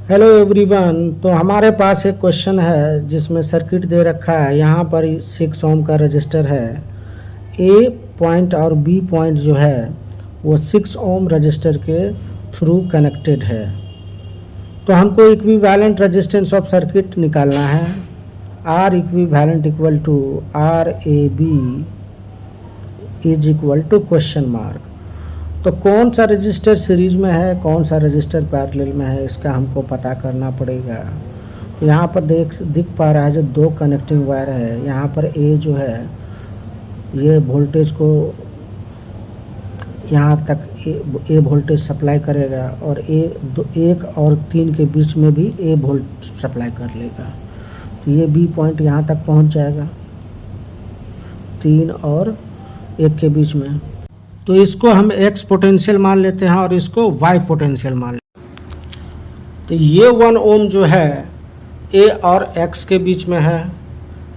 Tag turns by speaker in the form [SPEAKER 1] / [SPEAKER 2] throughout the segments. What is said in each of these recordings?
[SPEAKER 1] Hello everyone. तो हमारे पास एक क्वेश्चन है जिसमें सर्किट दे रखा है। यहाँ पर 6 ओम का रजिस्टर है। ए पॉइंट और बी पॉइंट जो है वो 6 ओम रजिस्टर के थ्रू कनेक्टेड है। तो हमको इक्विवेलेंट रेजिस्टेंस ऑफ सर्किट निकालना है। R equivalent equal to R A B is equal to question mark. तो कौन सा रजिस्टर सीरीज में है, कौन सा रजिस्टर पैरेलल में है, इसका हमको पता करना पड़ेगा। तो यहाँ पर दिख पा रहा है जो 2 कनेक्टिंग वायर है। यहाँ पर ए जो है ये वोल्टेज को यहाँ तक ए वोल्टेज सप्लाई करेगा और एक और 3 के बीच में भी ए वोल्ट सप्लाई कर लेगा। तो ये बी पॉइंट यहाँ तक पहुँच जाएगा 3 और 1 के बीच में। तो इसको हम एक्स पोटेंशियल मान लेते हैं और इसको वाई पोटेंशियल मान लेते हैं। तो ये 1 ओम जो है ए और एक्स के बीच में है।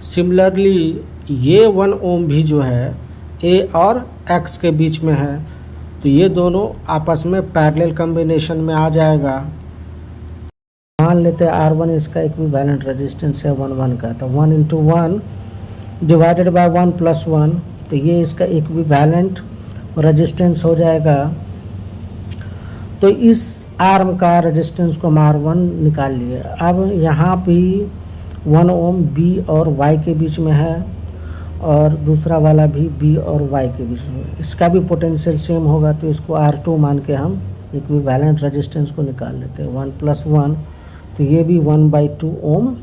[SPEAKER 1] सिमिलरली ये 1 ओम भी जो है ए और एक्स के बीच में है। तो ये दोनों आपस में पैरेलल कॉम्बिनेशन में आ जाएगा। मान लेते हैं R1 इसका इक्विवेलेंट रेजिस्टेंस है 1 का। तो 1 × 1 डिवाइडेड बाय 1 + 1। तो ये इसका इक्विवेलेंट रेजिस्टेंस हो जाएगा। तो इस आर्म का रेजिस्टेंस को हम R1 निकाल लिए। अब यहाँ भी 1 ओम बी और वाई के बीच में है और दूसरा वाला भी बी और वाई के बीच में। इसका भी पोटेंशियल सेम होगा तो इसको R2 मान के हम इक्विवेलेंट रेजिस्टेंस को निकाल लेते हैं 1 + 1। तो ये भी 1/2 ओम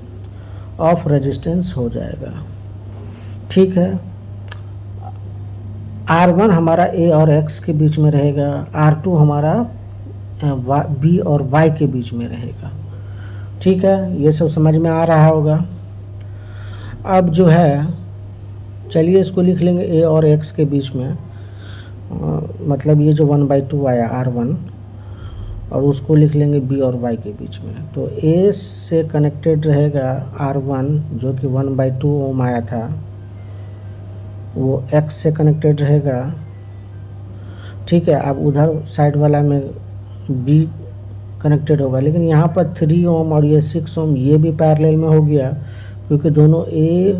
[SPEAKER 1] ऑफ रेजिस्टेंस हो जाएगा। ठीक है। R1 हमारा A और X के बीच में रहेगा, R2 हमारा B और Y के बीच में रहेगा। ठीक है, ये सब समझ में आ रहा होगा। अब जो है चलिए इसको लिख लेंगे A और X के बीच में, मतलब ये जो 1/2 आया R1, और उसको लिख लेंगे B और Y के बीच में। तो A से कनेक्टेड रहेगा R1 जो कि 1/2 ओम आया था, वो X से कनेक्टेड रहेगा। ठीक है। अब उधर साइड वाला में B कनेक्टेड होगा, लेकिन यहाँ पर 3 ओम और ये 6 ओम ये भी पैरेलल में हो गया क्योंकि दोनों A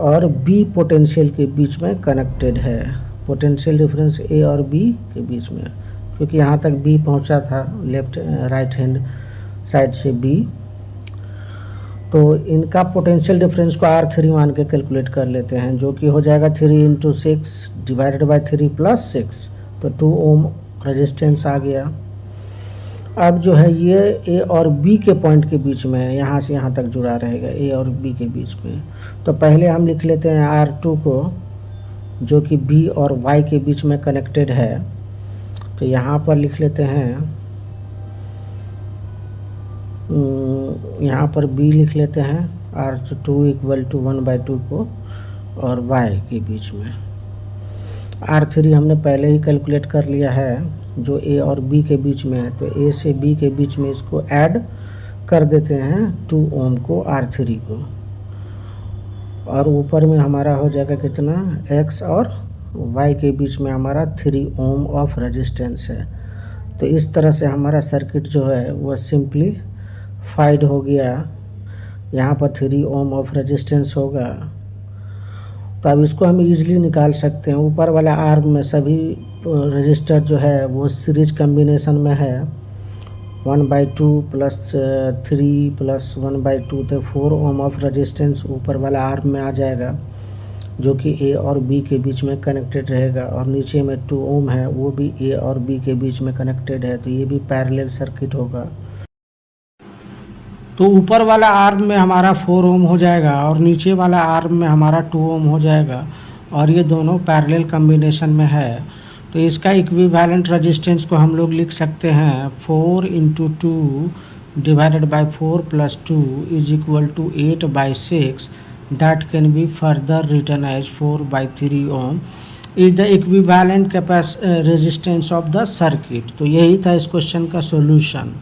[SPEAKER 1] और B पोटेंशियल के बीच में कनेक्टेड है। पोटेंशियल डिफरेंस A और B के बीच में, क्योंकि यहाँ तक B पहुँचा था लेफ्ट राइट हैंड साइड से B। तो इनका पोटेंशियल डिफरेंस को R3 मान के कैलकुलेट कर लेते हैं, जो कि हो जाएगा 3 × 6 डिवाइडेड बाय 3 + 6। तो 2 ओम रेजिस्टेंस आ गया। अब जो है ये A और B के पॉइंट के बीच में है, यहाँ से यहाँ तक जुड़ा रहेगा A और B के बीच में। तो पहले हम लिख लेते हैं R2 को, जो कि B और Y के बीच में कनेक्टेड है। तो यहाँ पर लिख लेते हैं, यहाँ पर B लिख लेते हैं R2 = 1/2 को और Y के बीच में। R3 हमने पहले ही कैलकुलेट कर लिया है जो A और B के बीच में है। तो A से B के बीच में इसको ऐड कर देते हैं 2 ओम को R3 को, और ऊपर में हमारा हो जाएगा कितना, X और Y के बीच में हमारा 3 ओम ऑफ रेजिस्टेंस है। तो इस तरह से हमारा सर्किट जो है वो सिंप्लीफाइड हो गया। यहाँ पर 3 ओम ऑफ रेजिस्टेंस होगा। तो अब इसको हम इजीली निकाल सकते हैं। ऊपर वाला आर्म में सभी रजिस्टर जो है वो सीरीज कॉम्बिनेशन में है। 1/2 + 3 + 1/2 तो 4 ओम ऑफ रेजिस्टेंस ऊपर वाला आर्म में आ जाएगा, जो कि A और B के बीच में कनेक्टेड रहेगा। और नीचे में 2 ओम है, वो भी A और B के बीच में कनेक्टेड है। तो ये भी पैरेलल सर्किट होगा। तो ऊपर वाला आर्म में हमारा 4 ओम हो जाएगा और नीचे वाला आर्म में हमारा 2 ओम हो जाएगा, और ये दोनों पैरेलल कॉम्बिनेशन में है। तो इसका इक्विवेलेंट रेजिस्टेंस को हम लोग लिख सकते हैं 4 × 2 divided by 4 + 2 = 8/6। That can be further written as 4/3 ohm is the equivalent resistance of the circuit. तो यही था इस क्वेश्चन का सॉल्यूशन।